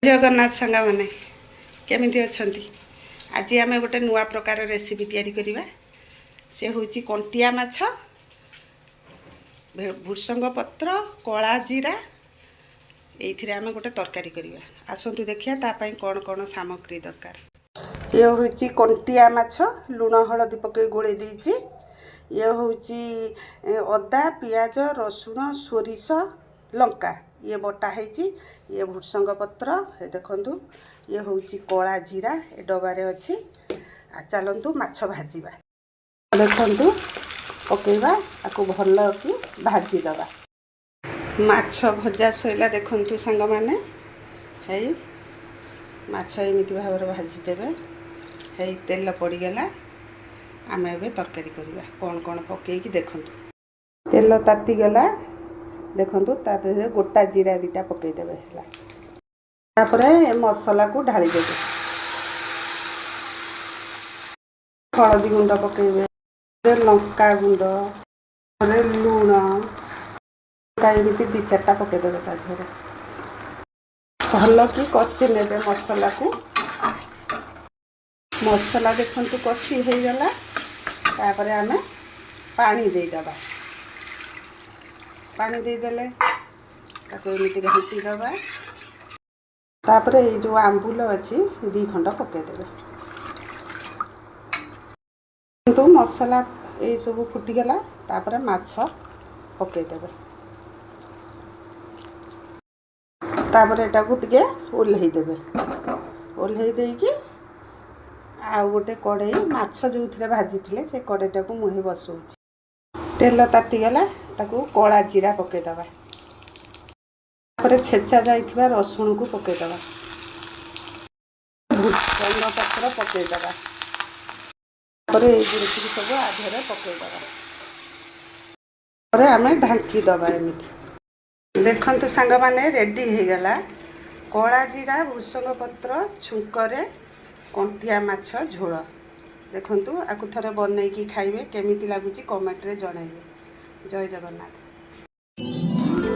जगन्नाथ सांगा माने केमिति अछंती। आज आम गोटे नुआ प्रकार रेसिपी तैयारी करिबा। से होची कंटिया माछ, भुसंग पत्र, कला जीरा एइथिरे आम गोटे तरकारी करिबा। आसंतु देखिया ता पई कोन कोन सामग्री दरकार। ये होची कंटिया माछ लूण हळदी पके गोळे देइची। ये होची अदा पियाज रसुण सोरिष लंका ये बटा है। ये भुसंग पत्र ये देखु। ये हूँ कला जीरा ए डबारे अच्छी। चलतु माछ भाजवा देखु पकेवा आपको भल कि भाजीदवा। माछ भजा सैला देखु सांग मैंने है माछ एमती भाव भाजीदेवे है। तेल पड़गला आम ए तरकारी करवा कौन कौन पकईकि देखु। तेल तातीगला देखु तादेह गोटा जीरा दीटा पकईदेवे है। मसला को ढाली देवे हलदी गुंड पकईबे लंका गुंड लुण एमती दी चार्टा पकईदेवे तादेह भल कि कषि ने मसला को। मसला देखु कषि हो गला तापर आम पानी देदेबा। पानी देदेले एमती घाटीदबा। तापर ये जो आंबुल अच्छी 2 खंड पकईदेवे किंतु मसला ये सब फुटीगला तापर माछ पकईदेवे। तापर एटा को टिके ओल्हेदेवे। ओल्हे देकी आ गोटे कड़े माछ जो थे भाजी थे से कड़ेटा को मुहे बसौची। तेल तातीगला ताकू कला जीरा पकईदबा। छेचा जाइथिबा रसुण को पकईदबा। भुसंग पत्र पकईदबा। सब आधे पकईदबा। आम ढांकीदबा एमती देखु सांग माने रेडी हो गला। कला जीरा भुसंग पत्र छुंकरे कंटिया माछ झोल देखु। आपको थोड़े बनईकी खाइबे केमिति लागुची कमेंट रे जणाइबे। जय जगन्नाथ।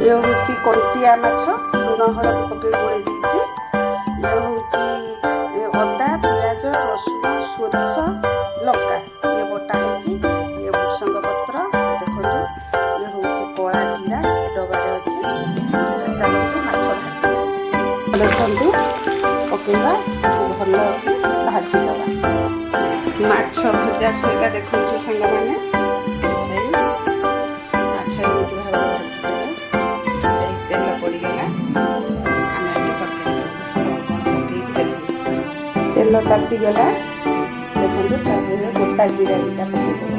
ये हूँ कंटिया माछ लुण हलदी पकई गोले दीची। ये हूँ अदा पियाज रसुण सोरिष लंका ये बटा है। ये भुसंग पत्र देखो। ये हूँ कला जीरा डबारे अच्छी। चलतु माछ देखु पकेवा भल भाजीदबा। माछ भजा सैला देखु सांग मैंने तेल तातीगला देखु गोटा जीरा दीटा पकईदेवे।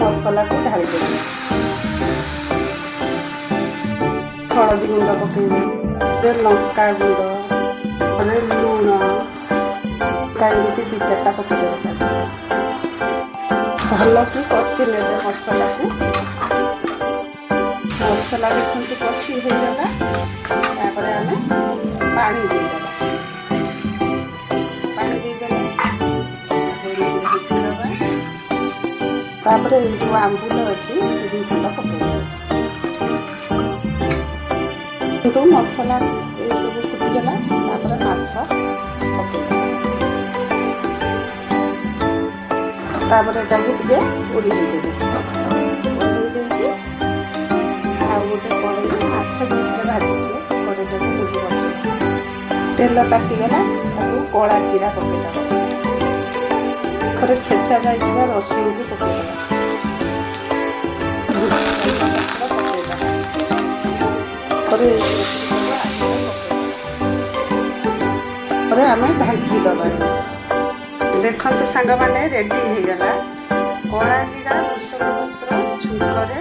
मसला को ढाली देवे हलदी गुंड पकईबे लंका गुंड लुण एमती 2 चार्टा पकईदेवे भल कि कषि ने मसला को। मसला देखु कषि हो गला तापर आम पानी देदेबा। तापर ये जो आंबुल अच्छी 2 खंड पकईदेवे किंतु मसला ये सब फुटीगला तापर माछ पकईदेवे। तापर एटा को टिके ओल्हेदेवे। ओल्हे देकी आ गोटे कड़े माछ जो भाजी थे कड़ेटा को मुहे बसौची। तेल तातीगला ताकू कला जीरा पकईदबा। छेचा जाइथिबा रसुण को पकईदबा। आम ढांकीदबा। देखु सांग माने रेडी हो गला। कला जीरा भुसंग पत्र छुंकरे